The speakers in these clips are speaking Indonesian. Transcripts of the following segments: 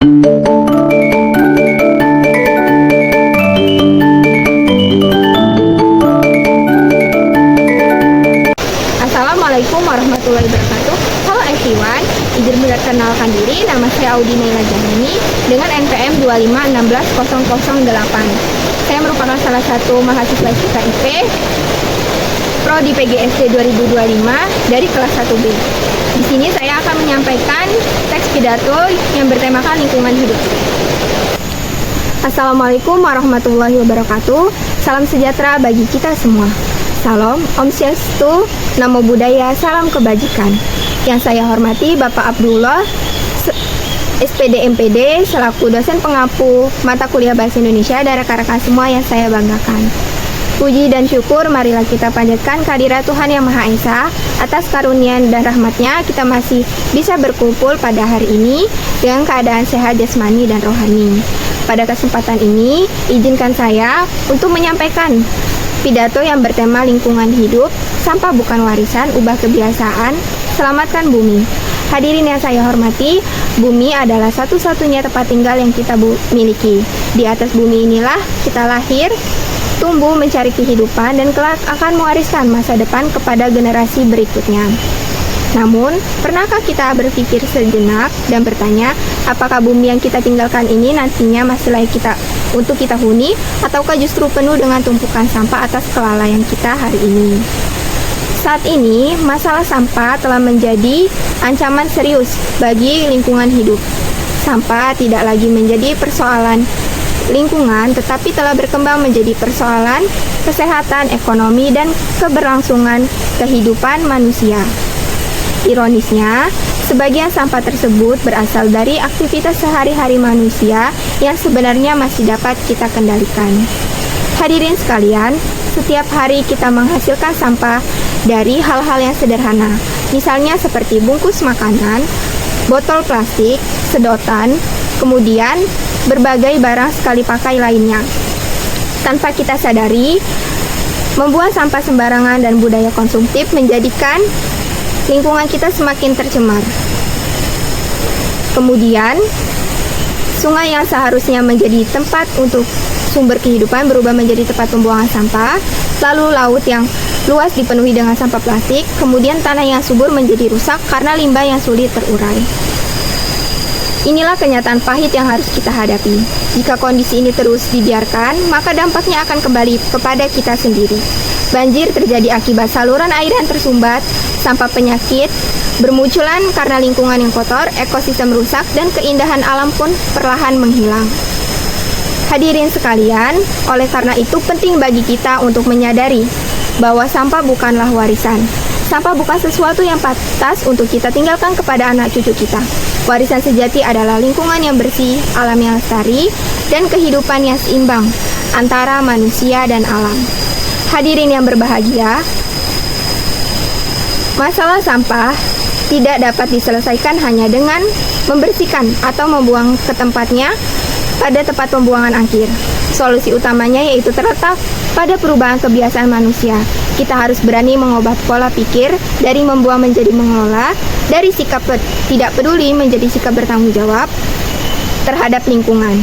Assalamualaikum warahmatullahi wabarakatuh. Halo everyone, izin memperkenalkan diri. Nama saya Audi Naila Jamini dengan NPM 2560008. Saya merupakan salah satu mahasiswa FKIP Prodi PGSD 2025 dari kelas 1B. Di sini saya akan menyampaikan teks pidato yang bertemakan lingkungan hidup. Assalamualaikum warahmatullahi wabarakatuh. Salam sejahtera bagi kita semua. Salam, Om Swastiastu, Namo Buddhaya, salam kebajikan. Yang saya hormati Bapak Abdullah, SPD MPD, selaku dosen pengampu mata kuliah Bahasa Indonesia dan rekan-rekan semua yang saya banggakan. Puji dan syukur marilah kita panjatkan kehadirat Tuhan Yang Maha Esa. Atas karunia dan rahmatnya kita masih bisa berkumpul pada hari ini dengan keadaan sehat jasmani dan rohani. Pada kesempatan ini, izinkan saya untuk menyampaikan pidato yang bertema lingkungan hidup, sampah bukan warisan, ubah kebiasaan, selamatkan bumi. Hadirin yang saya hormati, bumi adalah satu-satunya tempat tinggal yang kita miliki. Di atas bumi inilah kita lahir, tumbuh, mencari kehidupan, dan kelak akan mewariskan masa depan kepada generasi berikutnya. Namun, pernahkah kita berpikir sejenak dan bertanya, apakah bumi yang kita tinggalkan ini nantinya masih layak untuk kita huni, ataukah justru penuh dengan tumpukan sampah atas kelalaian kita hari ini? Saat ini, masalah sampah telah menjadi ancaman serius bagi lingkungan hidup. Sampah tidak lagi menjadi persoalan lingkungan, tetapi telah berkembang menjadi persoalan kesehatan, ekonomi, dan keberlangsungan kehidupan manusia. Ironisnya, sebagian sampah tersebut berasal dari aktivitas sehari-hari manusia yang sebenarnya masih dapat kita kendalikan. Hadirin sekalian, setiap hari kita menghasilkan sampah dari hal-hal yang sederhana, misalnya seperti bungkus makanan, botol plastik, sedotan, kemudian berbagai barang sekali pakai lainnya. Tanpa kita sadari, membuang sampah sembarangan dan budaya konsumtif menjadikan lingkungan kita semakin tercemar. Kemudian, sungai yang seharusnya menjadi tempat untuk sumber kehidupan berubah menjadi tempat pembuangan sampah. Lalu laut yang luas dipenuhi dengan sampah plastik. Kemudian tanah yang subur menjadi rusak karena limbah yang sulit terurai. Inilah kenyataan pahit yang harus kita hadapi. Jika kondisi ini terus dibiarkan, maka dampaknya akan kembali kepada kita sendiri. Banjir terjadi akibat saluran air yang tersumbat, sampah penyakit bermunculan karena lingkungan yang kotor, ekosistem rusak, dan keindahan alam pun perlahan menghilang. Hadirin sekalian, oleh karena itu penting bagi kita untuk menyadari bahwa sampah bukanlah warisan. Sampah bukan sesuatu yang pantas untuk kita tinggalkan kepada anak cucu kita. Warisan sejati adalah lingkungan yang bersih, alam yang lestari, dan kehidupan yang seimbang antara manusia dan alam. Hadirin yang berbahagia, masalah sampah tidak dapat diselesaikan hanya dengan membersihkan atau membuang ke tempatnya pada tempat pembuangan akhir. Solusi utamanya yaitu terletak pada perubahan kebiasaan manusia. Kita harus berani mengubah pola pikir dari membuang menjadi mengelola, dari sikap tidak peduli menjadi sikap bertanggung jawab terhadap lingkungan.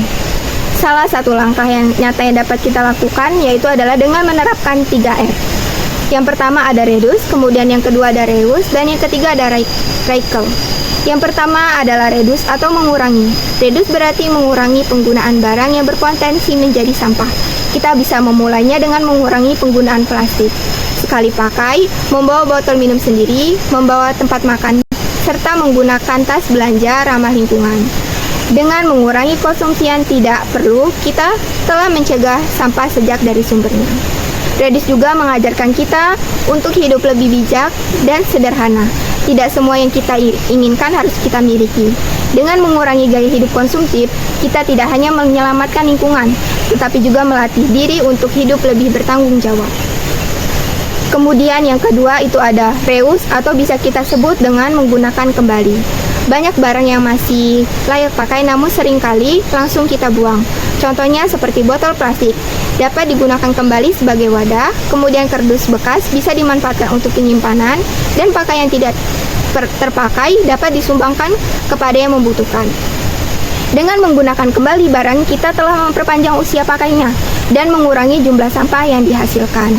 Salah satu langkah yang nyata yang dapat kita lakukan yaitu adalah dengan menerapkan 3R. Yang pertama ada reduce, kemudian yang kedua ada reuse, dan yang ketiga ada recycle. Yang pertama adalah reduce atau mengurangi. Reduce berarti mengurangi penggunaan barang yang berpotensi menjadi sampah. Kita bisa memulainya dengan mengurangi penggunaan plastik sekali pakai, membawa botol minum sendiri, membawa tempat makan, serta menggunakan tas belanja ramah lingkungan. Dengan mengurangi konsumsi yang tidak perlu, kita telah mencegah sampah sejak dari sumbernya. Reduce juga mengajarkan kita untuk hidup lebih bijak dan sederhana. Tidak semua yang kita inginkan harus kita miliki. Dengan mengurangi gaya hidup konsumtif, kita tidak hanya menyelamatkan lingkungan, tetapi juga melatih diri untuk hidup lebih bertanggung jawab. Kemudian yang kedua itu ada reuse atau bisa kita sebut dengan menggunakan kembali. Banyak barang yang masih layak pakai namun seringkali langsung kita buang. Contohnya seperti botol plastik dapat digunakan kembali sebagai wadah, kemudian kardus bekas bisa dimanfaatkan untuk penyimpanan, dan pakaian tidak terpakai dapat disumbangkan kepada yang membutuhkan. Dengan menggunakan kembali barang, kita telah memperpanjang usia pakainya dan mengurangi jumlah sampah yang dihasilkan.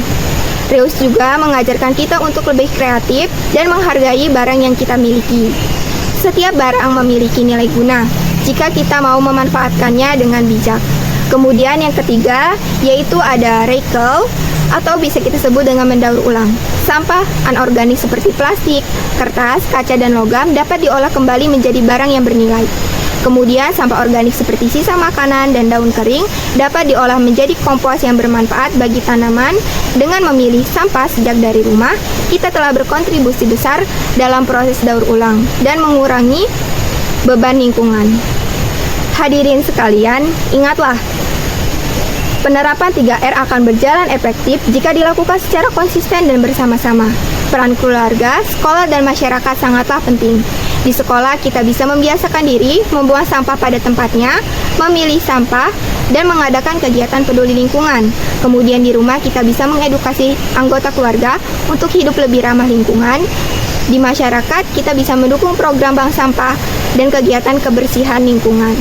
Reuse juga mengajarkan kita untuk lebih kreatif dan menghargai barang yang kita miliki. Setiap barang memiliki nilai guna jika kita mau memanfaatkannya dengan bijak. Kemudian yang ketiga, yaitu ada recycle atau bisa kita sebut dengan mendaur ulang. Sampah anorganik seperti plastik, kertas, kaca, dan logam dapat diolah kembali menjadi barang yang bernilai. Kemudian sampah organik seperti sisa makanan dan daun kering dapat diolah menjadi kompos yang bermanfaat bagi tanaman. Dengan memilih sampah sejak dari rumah, kita telah berkontribusi besar dalam proses daur ulang dan mengurangi beban lingkungan. Hadirin sekalian, ingatlah, penerapan 3R akan berjalan efektif jika dilakukan secara konsisten dan bersama-sama. Peran keluarga, sekolah, dan masyarakat sangatlah penting. Di sekolah, kita bisa membiasakan diri membuang sampah pada tempatnya, memilih sampah, dan mengadakan kegiatan peduli lingkungan. Kemudian di rumah, kita bisa mengedukasi anggota keluarga untuk hidup lebih ramah lingkungan. Di masyarakat, kita bisa mendukung program bank sampah dan kegiatan kebersihan lingkungan.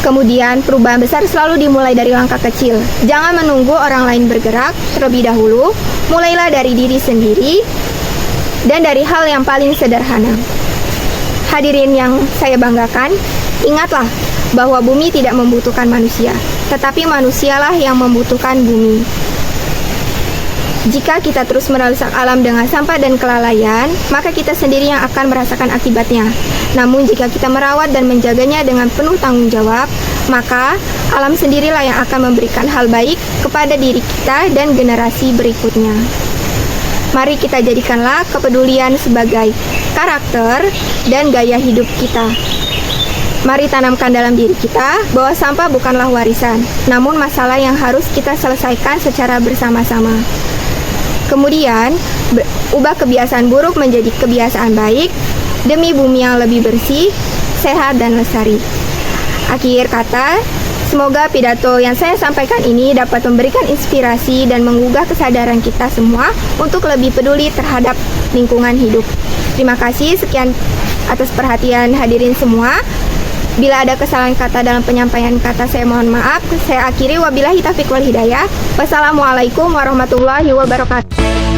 Kemudian, perubahan besar selalu dimulai dari langkah kecil. Jangan menunggu orang lain bergerak terlebih dahulu. Mulailah dari diri sendiri dan dari hal yang paling sederhana. Hadirin yang saya banggakan, ingatlah bahwa bumi tidak membutuhkan manusia, tetapi manusialah yang membutuhkan bumi. Jika kita terus merusak alam dengan sampah dan kelalaian, maka kita sendiri yang akan merasakan akibatnya. Namun jika kita merawat dan menjaganya dengan penuh tanggung jawab, maka alam sendirilah yang akan memberikan hal baik kepada diri kita dan generasi berikutnya. Mari kita jadikanlah kepedulian sebagai karakter dan gaya hidup kita. Mari tanamkan dalam diri kita bahwa sampah bukanlah warisan, namun masalah yang harus kita selesaikan secara bersama-sama. Kemudian, ubah kebiasaan buruk menjadi kebiasaan baik demi bumi yang lebih bersih, sehat, dan lestari. Akhir kata, semoga pidato yang saya sampaikan ini dapat memberikan inspirasi dan menggugah kesadaran kita semua untuk lebih peduli terhadap lingkungan hidup. Terima kasih, sekian atas perhatian hadirin semua. Bila ada kesalahan kata dalam penyampaian kata, saya mohon maaf. Saya akhiri, wabillahi taufiq wal hidayah. Wassalamualaikum warahmatullahi wabarakatuh.